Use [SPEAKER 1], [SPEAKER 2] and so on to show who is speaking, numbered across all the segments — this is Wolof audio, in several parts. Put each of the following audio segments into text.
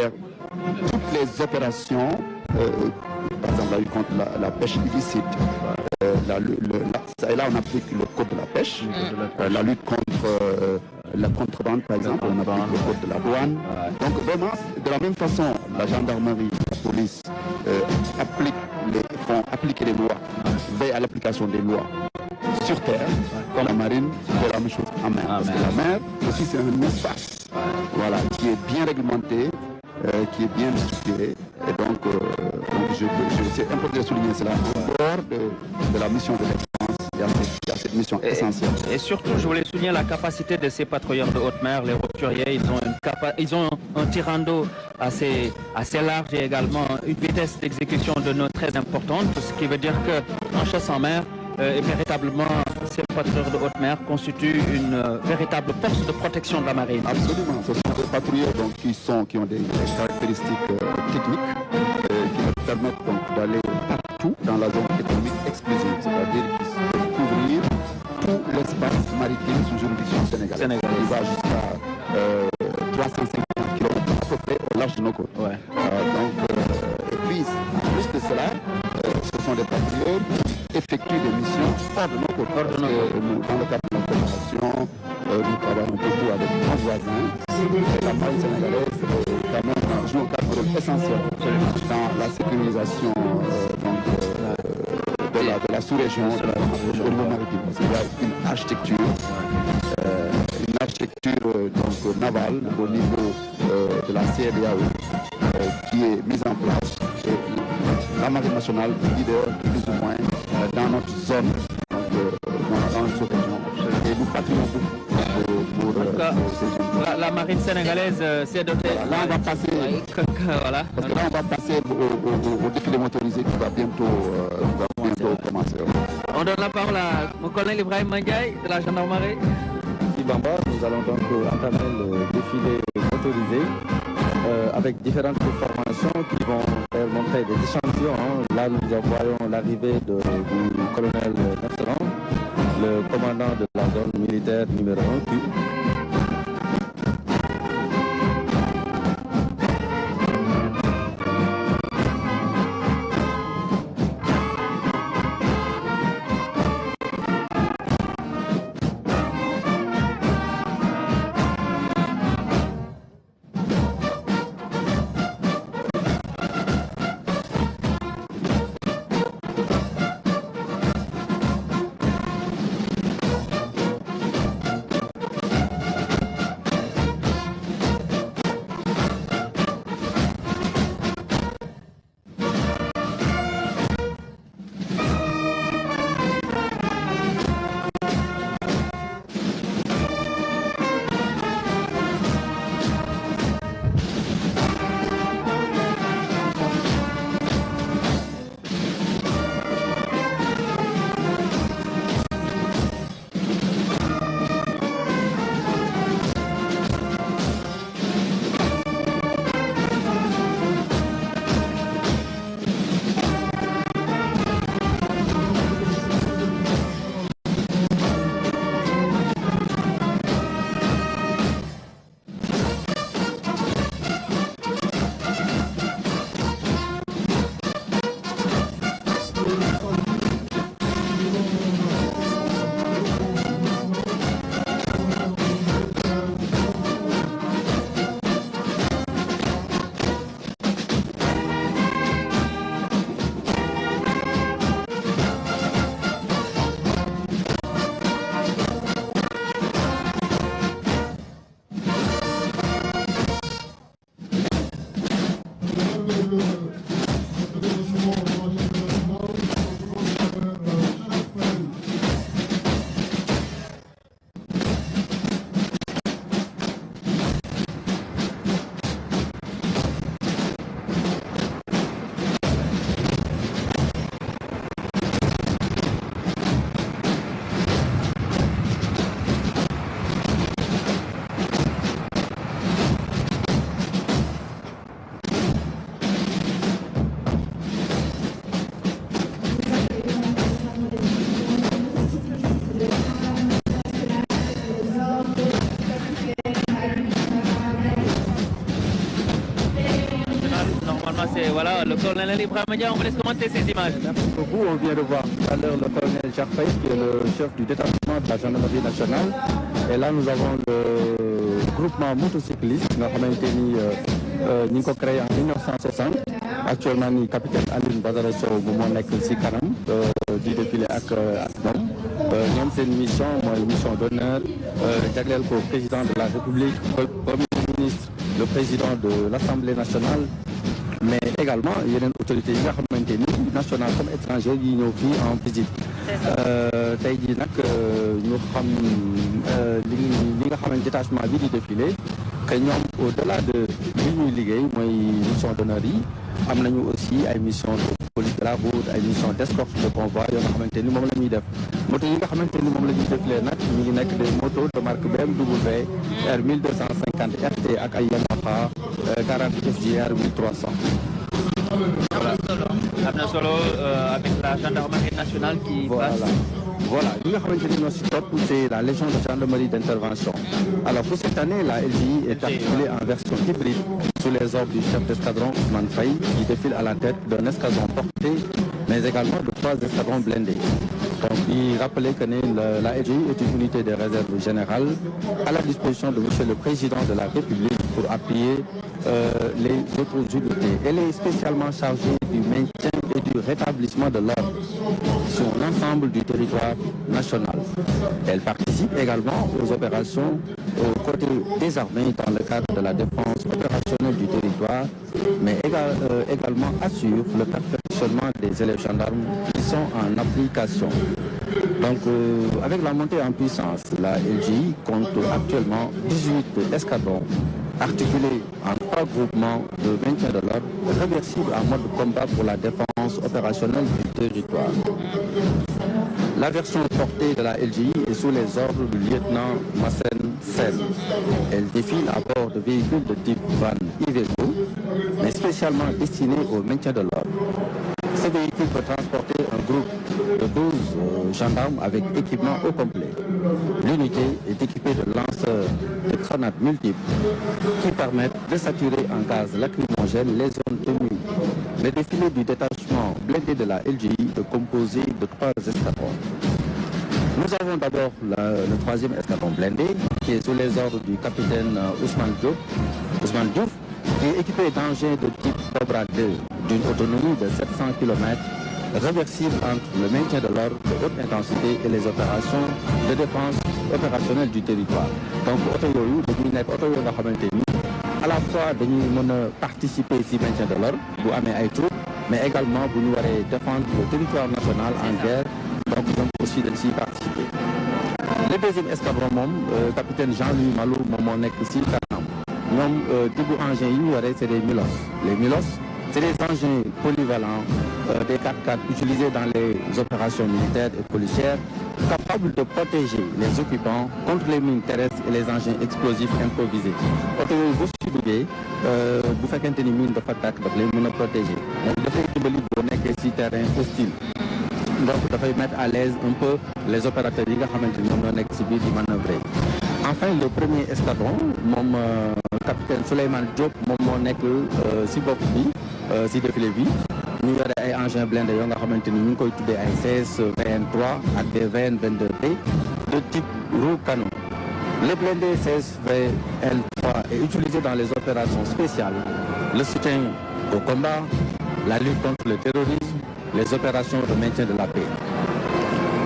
[SPEAKER 1] faire toutes les opérations, par exemple la lutte contre la pêche illicite. Et là, on applique le code de la pêche. La lutte contre la contrebande, par exemple, on applique le code de la douane. Donc vraiment, de la même façon, la gendarmerie, la police font appliquer les lois, veillent à l'application des lois sur terre, comme la marine fait la même chose en mer. Parce que la mer aussi c'est un espace qui est bien réglementé, qui est bien structuré. Et donc, c'est important de souligner cela. En dehors de la mission de défense, il y a cette mission essentielle.
[SPEAKER 2] Et surtout, je voulais souligner la capacité de ces patrouilleurs de haute mer, les roturiers. Ils ont un tirant d'eau assez large et également une vitesse d'exécution de nœuds très importante, ce qui veut dire qu'en chasse en mer, véritablement, ces patrouilleurs de haute mer constituent une véritable force de protection de la marine.
[SPEAKER 1] Absolument, ce sont des patrouilleurs qui ont des caractéristiques techniques qui leur permettent donc d'aller partout dans la zone économique exclusive, c'est-à-dire qu'ils peuvent couvrir tout l'espace maritime sous juridiction sénégalaise. Il va jusqu'à 350 km à peu près au large de nos côtes. Et puis, en plus de cela, ce sont des patrouilleurs qui effectuent des missions hors de nos côtes. Dans le cadre de notre opération, nous travaillons beaucoup avec nos voisins. Et la marine sénégalaise quand même joue un cadre essentiel dans la sécurisation de la sous-région, au niveau maritime. Parce qu'il y a une architecture navale au niveau de la CEDEAO qui est mise en place. Et la marine nationale est leader plus ou moins dans notre zone, dans notre sous-région. Et nous patrouillons beaucoup pour
[SPEAKER 2] la marine sénégalaise s'est dotée.
[SPEAKER 1] Là, on va passer. Parce que là, on va passer au défilé motorisé qui va bientôt commencer.
[SPEAKER 2] On donne la parole à mon collègue Ibrahim Mandiaye de la gendarmerie.
[SPEAKER 3] Bamba, nous allons donc entamer le défilé motorisé avec différentes formations qui vont montrer des échantillons. Là, nous voyons l'arrivée du colonel Nasseran, le commandant de la zone militaire numéro 1.
[SPEAKER 2] normalement, c'est voilà, le colonel Ibrahima Dia. On vous laisse commenter ces images.
[SPEAKER 3] Merci beaucoup. On vient de voir tout à l'heure le colonel Jacques Faye, qui est le chef du détachement de la gendarmerie nationale. Et là, nous avons le groupement motocycliste qui a créé en 1960. Actuellement, le capitaine Aline Badara Sow moo nekk ci kanam di défilé ak ñoom. ñoom seen mission mooy mission d'honneur jagleel ko président de la République, premier ministre, le président de l'Assemblée nationale, mais également yeneen autorités yi nga xamante ni nationales comme étrangères yi ñëw fii en visite. tey jii nag ñu xam li nga xamante détachement bi di défilé que ñoom au-delà de li ñuy liggéey mooy mission d'honneur yi am nañu aussi ay mission de police de la route, ay mission d'escorte de convoi yoo nga xamante ni moom la ñuy def. moto yi nga xamante ni moom la ñuy défilé nag ñu ngi nekk des motos de marque BMW R1250 RT ak ay Yamaha 40 FJR 1300.
[SPEAKER 2] Amna solo avec la gendarmerie nationale qui passe.
[SPEAKER 3] Voilà, li nga xamante ni ñoo ci topp c'est la légion de gendarmerie d'intervention. Alors pour cette année, la LGI est articulée en version hybride sous les ordres du chef d'escadron Ousmane Faye, qui défile à la tête d'un escadron porté, mais également de 3 escadrons blindés. Donc il rappelait que la LGI est une unité de réserve générale à la disposition de Monsieur le Président de la République pour appuyer les autres unités. Elle est spécialement chargée du maintien et du rétablissement de l'ordre sur l'ensemble du territoire national. Elle participe également aux opérations aux côtés des armées dans le cadre de la défense opérationnelle du territoire, mais également assure le perfectionnement des élèves gendarmes qui sont en application. Donc, avec la montée en puissance, la LGI compte actuellement 18 escadrons articulés en 3 groupements de maintien de l'ordre, réversibles en mode combat pour la défense opérationnelle du territoire. La version portée de la LGI est sous les ordres du lieutenant Massen Sen. Elle défile à bord de véhicules de type van Iveco, mais spécialement destinés au maintien de l'ordre. Ce véhicule peut transporter un groupe de 12 gendarmes avec équipement au complet. L'unité est équipée de lanceurs de grenades multiples qui permettent de saturer en gaz lacrymogène les zones tenues. Le défilé du détachement blindé de la LGI est composé de 3 escadrons. Nous avons d'abord le 3e escadron blindé qui est sous les ordres du capitaine Ousmane Diouf, qui est équipé d'engins de type Cobra 2 d'une autonomie de 700 km, réversible entre le maintien de l'ordre de haute intensité et les opérations de défense opérationnelle du territoire. Donc oto yooyu dañuy nekk oto yoo nga xamante ni à la fois dañuy mën a participer ci maintien de l'ordre bu amee ay troupes, mais également bu ñu waree défendre le territoire national en guerre, donc ñoom aussi dañ ciy participer. Le 2e escadron moom capitaine Jean-Louis Malou moom moo nekk ci kanam. ñoom type engins yi ñu yore c'est des Milos. Les Milos c'est des engins polyvalents, des 4x4 utilisés dans les opérations militaires et policières, capables de protéger les occupants contre les mines terrestres et les engins explosifs improvisés. oto yooyu boo ci duggee bu fekkente ni mine dafa tàkk daf lay mën a protéger. donc dafay dimbali boo nekkee ci terrain hostile. donc dafay mettre à l'aise un peu les opérateurs yi nga xamante ni ñoom ñoo nekk ci biir di manœuvrer. Enfin, le 1er escadron, mon capitaine Souleymane Diop, mon nekk ci bopp bi ci défilé bi ñu yore ay engins blindés yoo nga xamante ni ñu ngi koy tuddee ay CS VN3 ak des VN 22B de type roue canon. Le blindé CS VN3 est utilisé dans les opérations spéciales, le soutien au combat, la lutte contre le terrorisme, les opérations de maintien de la paix.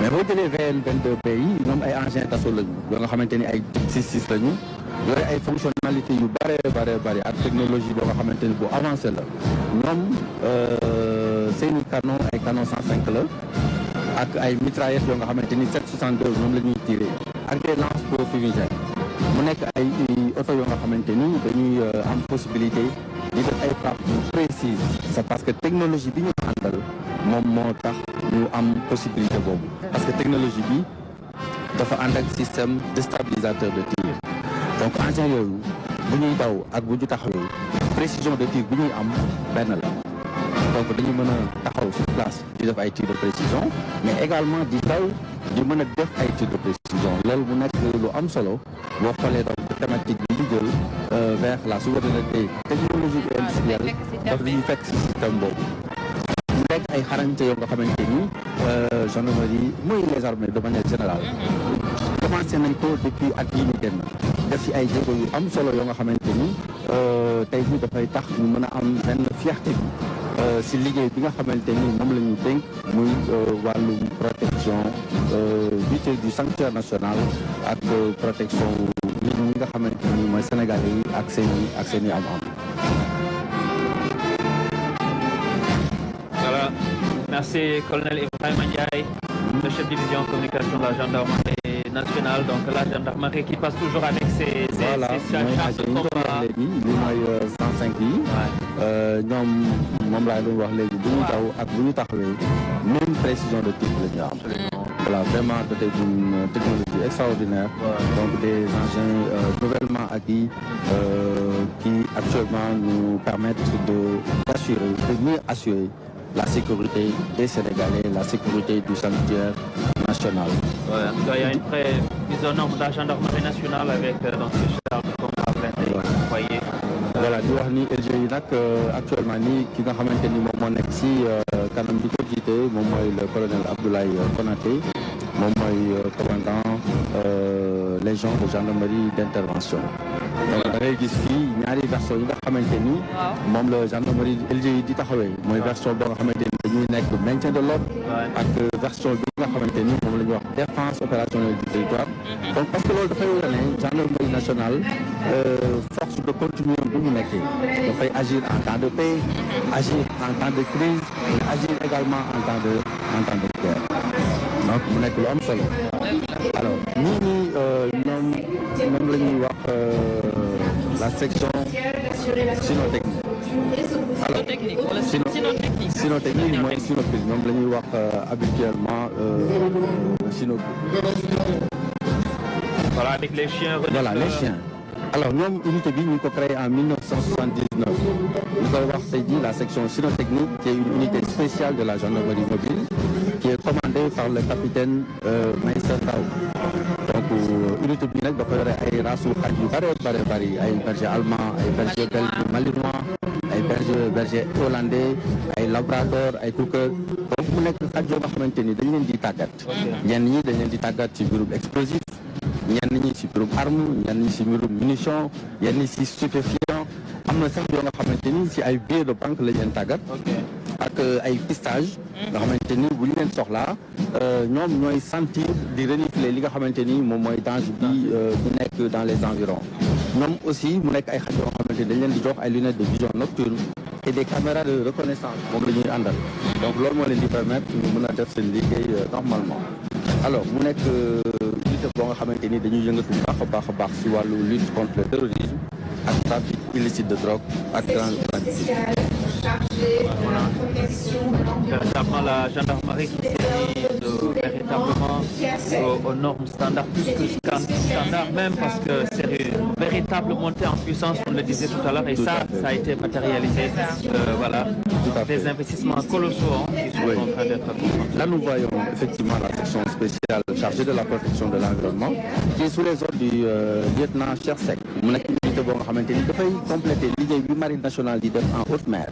[SPEAKER 3] mais boo jëlee VN 22B yi ñoom ay engins d'assaut lañu yoo nga xamante ni ay 6.6 lañu yore ay fonctionnalités yu bare ak technologie boo nga xamante ni bu avancé la ñoom seeni canon ay canon 105 la ak ay mitraillettes yoo nga xamante ni 7.62 ñoom la ñuy tiré ak des lance-feu fumigènes mu nekk ay oto yoo nga xamante ni dañuy am possibilité di def ay frappes précises. C'est parce que technologie bi ñu àndal moom moo tax ñu am possibilité boobu parce que technologie bi dafa ànd ak système de stabilisateur de tir. donc engins yooyu bu ñuy daw ak bu ñu taxawee précision de tir bu ñuy am benn la. donc dañu mën a taxaw sur place di def ay tir de précision mais également di daw di mën a def ay tir de précision loolu mu nekk lu am solo boo xoolee donc thématique bi di jël vers la souveraineté technologique et industrielle daf dañuy fekk si système boobu mu nekk ay xarañte yoo nga xamante ni gendarmerie mooy les armées de manière générale commencé nañ ko depuis at yi ñu génn def si ay jéego yu am solo yoo nga xamante ni tey jii dafay tax ñu mën a am benn fierté bi si liggéey bi nga xamante ni moom la ñu dénk muy wàllum protection du sanctuaire national ak protection nit ñi nga xamante ni mooy sénégalais yi ak seen i am-am.
[SPEAKER 2] Voilà, merci colonel Ibrahima Ndiaye, le chef de division communication de la gendarmerie nationale. Donc la gendarmerie qui passe toujours avec ses charges de combat.
[SPEAKER 3] léegi li mooy 105 yi. ñoom moom laa doon wax léegi bu ñu taw ak bu ñu taxawee même précision de tir la ñu am. Voilà, vraiment doté d'une technologie extraordinaire. Donc des engins nouvellement acquis qui actuellement nous permettent de mieux assurer la sécurité des Sénégalais, la sécurité du sanctuaire national.
[SPEAKER 2] Ouais, en tout cas, il y a une très mise aux normes de la gendarmerie nationale avec donc ce char de combat blindé, vous voyez.
[SPEAKER 3] Voilà, di wax ni LGI nag actuellement nii ki nga xamante ni moom moo nekk si kanam bi ko jiite moom mooy le colonel Abdoulaye Konaté moom mooy commandant légion de gendarmerie d'intervention. donc da ngay gis fii ñaari version yi nga xamante ni moom la gendarmerie LGI di taxawee mooy version boo nga xamante ni dañuy nekk maintien de l'ordre ak version bi nga xamante ni moom la ñuy wax défense opérationnelle du territoire. donc parce que loolu dafay wane gendarmerie nationale force de continuum bu mu nekkee dafay agir en temps de paix, agir en temps de crise, agir également en temps de guerre. donc mu nekk lu am solo. alors ñii ñoom la ñuy wax la section synotechnique. alors synotechnique mooy synoprise ñoom la ñuy wax habituellement synoprise.
[SPEAKER 2] Voilà, avec les chiens.
[SPEAKER 3] Voilà, les chiens. Alors ñoom unité bi ñu ngi ko créé en 1979 ñu koy wax tey jii la section cynotechnique qui est une unité spéciale de la gendarmerie mobile qui est commandée par le capitaine Maïssa Taw. donc unité bi nag dafa yore ay races xaj yu bëri ay berger allemand ay berger belge malinois ay berger hollandais ay labrador ay cocker. donc mu nekk xaj yoo nga xamante ni dañ leen di tàggat. ñenn ñi dañ leen di tàggat ci mbirum explosif. ñenn ñi si mbirum arme ñenn ñi si mbirum munition ñenn ñi si stupéfiant am na sax yoo nga xamante ni si ay billets de banque lañ leen tàggat ak ay pistage nga xamante ni bu ñu leen soxlaa ñoom ñooy sentir di renifler li nga xamante ni moom mooy danger bi nekk dans les environs. ñoom aussi mu nekk ay xaj yoo nga xamante ni dañ leen di jox ay lunettes de vision nocturne et des caméras de reconnaissance moom la ñuy àndal. donc loolu moo leen di permettre ñu mën a def seen liggéey normalement. alors mu nekk unité boo nga xamante ni dañuy yëngatu baax a baax si wàllu lutte contre le terrorisme ak trafic illicite de drogue ak grande quantité.
[SPEAKER 2] Véritablement la gendarmerie qui s'est de véritablement aux normes standards, plus que standard même, parce que c'est une véritable montée en puissance, on le disait tout à l'heure, et ça a été matérialisé. Voilà, des investissements colossaux qui sont en train d'être consentis.
[SPEAKER 3] Là, nous voyons effectivement la section spéciale chargée de la protection de l'environnement, qui est sous les ordres du lieutenant Chersek. Mu nekk unité boo nga xamante ni dafay compléter liggéey bi marine nationale di def en haute mer.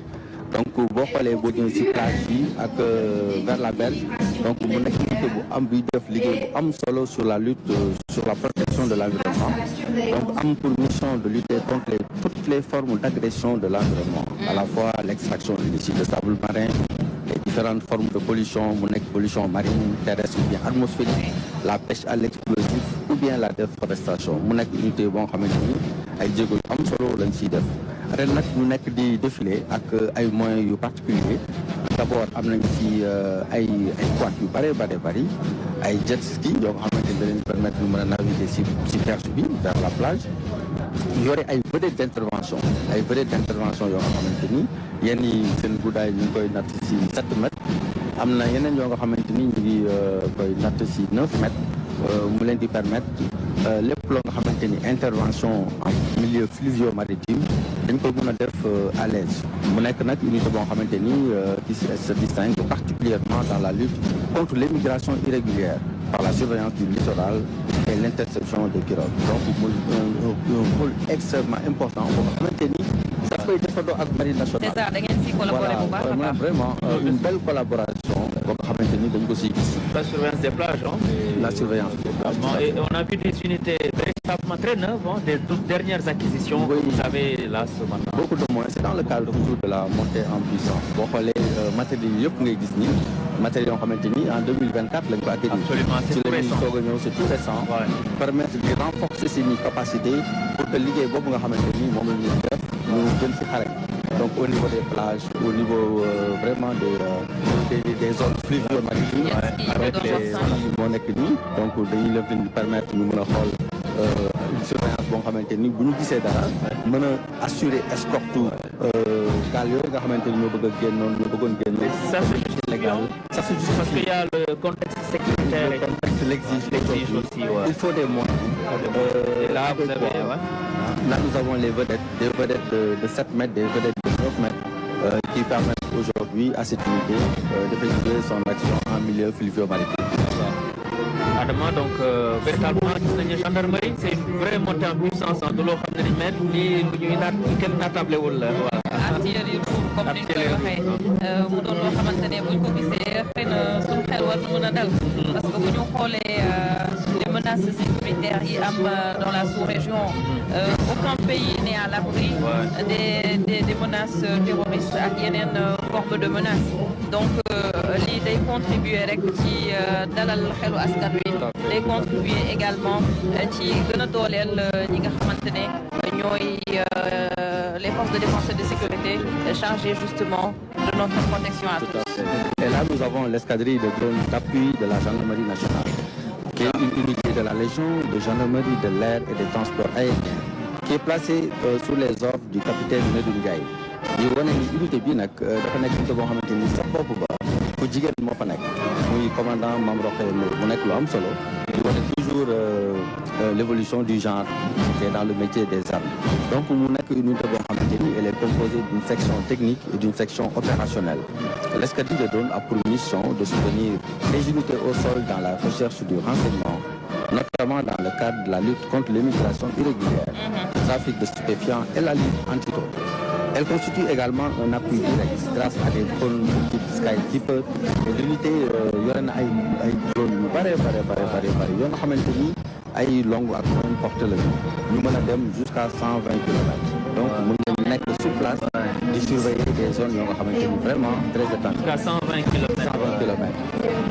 [SPEAKER 3] donc boo xoolee boo ñëwee ci plage bi ak vers la berge donc mu nekk unité bu am buy def liggéey bu am solo sur la lutte sur la protection de l'environnement. donc am pour mission de lutter contre toutes les formes d'agression de l'environnement, à la fois l'extraction illicite de sable marin, les différentes formes de pollution, mu nekk pollution marine, terrestre ou bien atmosphérique, la pêche à l'explosif ou bien la déforestation. mu nekk unité boo xamante ni ay jéego yu am solo lañ ciy def. ren nag ñu nekk di défilé ak ay moyens yu particuliers. d'abord am nañ ci ay quad yu bëri ay jet ski yoo xamante ni da leen permettre ñu mën a naviguer ci berge bi vers la plage. yore ay vedettes d'intervention yoo nga xamante ni yenn yi seen guddaay ñu ngi koy natt ci 7 mètres. am na yeneen yoo nga xamante ni ñu ngi koy natt ci 9 mètres. mu leen di permettre lépp loo nga xamante ni intervention en milieu fluvio-maritime dañ koy mën a def à l'aise. mu nekk nag unité boo xamante ni qui se distingue particulièrement dans la lutte contre l'immigration irrégulière par la surveillance du littoral et l'interception des pirogues. donc un rôle extrêmement important boo nga xamante ni ça koy defandoo ak marine nationale.
[SPEAKER 4] C'est ça, da ngeen si collaborer bu baax a baax.
[SPEAKER 3] Vraiment une belle collaboration boo nga xamante ni dañ ko siy gis.
[SPEAKER 2] La surveillance des plages, hein.
[SPEAKER 3] La surveillance des plages.
[SPEAKER 2] Et on a vu des unités véritablement très neuves, hein, des toutes dernières acquisitions.
[SPEAKER 3] Oui.
[SPEAKER 2] Vous savez, là, ce matin.
[SPEAKER 3] Beaucoup de moyens. C'est dans le cadre toujours de la montée en puissance. Boo xoolee matériels yëpp ngay gis nii matériels yoo xamante ni en 2024 lañ ko acquérir.
[SPEAKER 2] Absolument, c'est tout récent.
[SPEAKER 3] soog a ñëw c'est tout récent.
[SPEAKER 2] Ouais.
[SPEAKER 3] Permettre de renforcer seen capacités pour que liggéey boobu nga xamante ni moom la ñuy def ñu gën si xare. Donc au niveau des plages, au niveau vraiment des zones fluvio-maritimes avec les moo nekk nii donc dañuy leen permettre ñu mën a xool une surveillance boo nga xamante ni bu ñu gisee dara mën a assurer escorte gaal yooyu nga xamante ni ñoo bëgg a génnoon ñoo bëggoon génn.
[SPEAKER 2] Ça se justifie légal.
[SPEAKER 3] Ça se justifie
[SPEAKER 2] parce qu'il y a le contexte sécuritaire.
[SPEAKER 3] Le contexte l'exige
[SPEAKER 2] aussi. Ouais.
[SPEAKER 3] Il faut des moyens.
[SPEAKER 2] Et là, vous avez,
[SPEAKER 3] là, nous avons les vedettes, des vedettes de 7 mètres, des vedettes de 9 mètres qui permettent aujourd'hui à cette unité d'effectuer son action en milieu fluvio-maritime.
[SPEAKER 2] Adama, donc véritablement gis nañu gendarmerie c'est une vraie montée en puissance de loo xam ne ni mètre lii lu ñuy naat kenn naatablewul la voilà.
[SPEAKER 4] artillerie lourde comme ni ñu koy waxee mu doon loo xamante ne buñ ko gisee xëy na suñu xel war na mën a dal parce que bu ñu xoolee les menaces sécuritaires yi am dans la sous-région aucun pays n'est à l'abri des menaces terroristes ak yeneen formes de menaces donc lii day contribuer rek ci dalal xelu askan wi day contribuer également ci gën a dooleel ñi nga xamante ne ñooy les forces de défense et de sécurité chargées justement de notre protection à tous.
[SPEAKER 3] Et là, nous avons l'escadrille de drones d'appui de la gendarmerie nationale, qui est une unité de la Légion de gendarmerie de l'air et des transports aériens, qui est placée sous les ordres du capitaine Medoune Ndiaye. di wane ni unité bi nag dafa nekk unité boo xamante ni sa bopp ba ku jigéen moo fa nekk muy commandant Mame Rokhaya Mbaye mu nekk lu am solo di wane toujours l'évolution du genre qui est dans le métier des armes donc mu nekk une unité boo xamante ni elle est composée d'une section technique et d'une section opérationnelle. L'escadrille de drones a pour mission de soutenir les unités au sol dans la recherche du renseignement, notamment dans le cadre de la lutte contre l'immigration irrégulière, le trafic de stupéfiants et la lutte anti-drogue. Elle constitue également un appui direct grâce à des drones type Skykeeper et l'unité yore na ay drones yu bare yoo nga xamante ni ay longue ak moyenne portée la ñu mën a dem jusqu'à 120 kilomètres donc mën nañu nekk sur place di surveiller des zones yoo nga xamante ni vraiment très étendues.
[SPEAKER 2] Jusqu'à 120 kilomètres.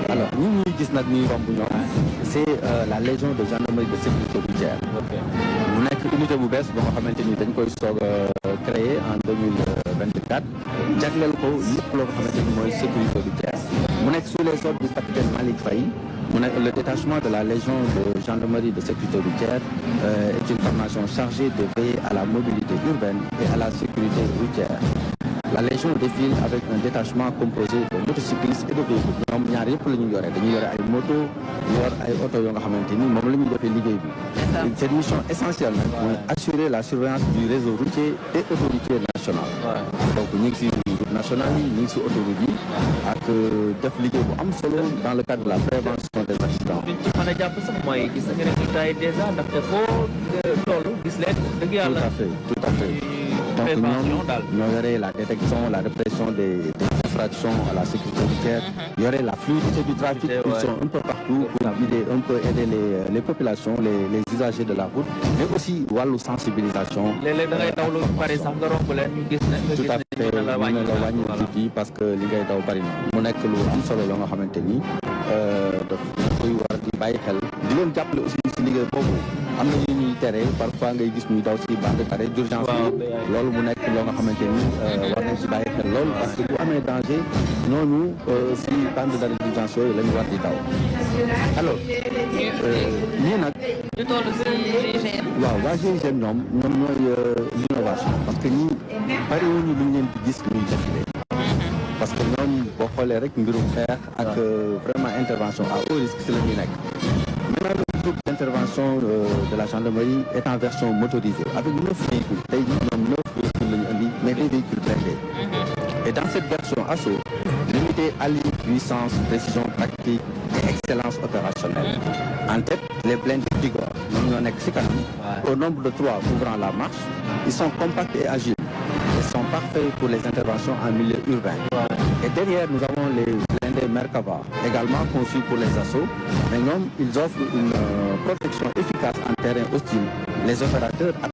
[SPEAKER 3] Alors ñi ñuy gis nag ñuy romb ñoom c'est la Légion de gendarmerie de sécurité routière. mu nekk unité bu bees boo nga xamante ni dañ koy soog a créé en 2024 jagleel ko lépp loo nga xamante ni mooy sécurité routière mu nekk sous les ordres du capitaine Malick Faye mu nekk le détachement de la Légion de gendarmerie de sécurité routière est une formation chargée de veiller à la mobilité urbaine et à la sécurité routière. La Légion défile avec un détachement composé de motocyclistes et de véhicules ñoom ñaar yëpp la ñu yore dañuy yore ay moto yor ay oto yoo nga xamante ni moom la ñuy defee liggéey bi. Cette mission essentielle nag mooy assurer la surveillance du réseau routier et autoroutier national. donc ñu ngi si route nationale yi ñu ngi si autoroute yi ak def liggéey bu am solo dans le cadre de la prévention des accidents.
[SPEAKER 2] li ci mën a jàpp sax mooy gis nga résultat yi déjà ndaxte foo toll gis leen dëgg yàlla.
[SPEAKER 3] tout à fait. donc ñoo yore la détection la répression des infractions à la sécurité routière yore la fluidité du trafic ils sont un peu partout pour guider un peu aider les populations les usagers de la route mais aussi wàllu sensibilisation.
[SPEAKER 2] léeg-léeg da ngay dawlu pare sax nga romb leen ñu gis ne.
[SPEAKER 3] tout à fait mën na la wàññi tuuti parce que li ngay daw bari na mu nekk lu am solo la nga xamante ni daf koy war di bàyyi xel di leen jàppale aussi si liggéey boobu am na ñu ñuy tere parfois ngay gis ñuy daw si bande d'arrêt d'urgence bi loolu mu nekk loo nga xamante ni war nañ si bàyyi xel loolu parce que bu amee danger ñooñu si bande d'arrêt d'urgence yooyu la ñu war di daw alors ñii nag
[SPEAKER 4] ñu toll si GIGN.
[SPEAKER 3] waaw waa GIGN ñoom ñooy l'innovation parce que ñii bari wuñu lu ñu leen di gis ñuy défilé parce que ñoom boo xoolee rek mbirum xeex ak vraiment intervention à haut risque si la ñuy nekk. Maintenant, le groupe d'intervention de la gendarmerie est en version motorisée avec 9 véhicules. Tey jii ñoom 9 véhicules la ñu andi mais des véhicules blindés. Et dans cette version assaut, l'unité allie puissance, précision tactique et excellence opérationnelle. En tête, les blindés Vigor, ñoom ñoo nekk ci kanam. Au nombre de 3 ouvrant la marche, ils sont compacts et agiles. Et parfait pour les interventions en milieu urbain. Et derrière, nous avons les blindés Merkava, également conçus pour les assauts. Mais non, ils offrent une protection efficace en terrain hostile. Les opérateurs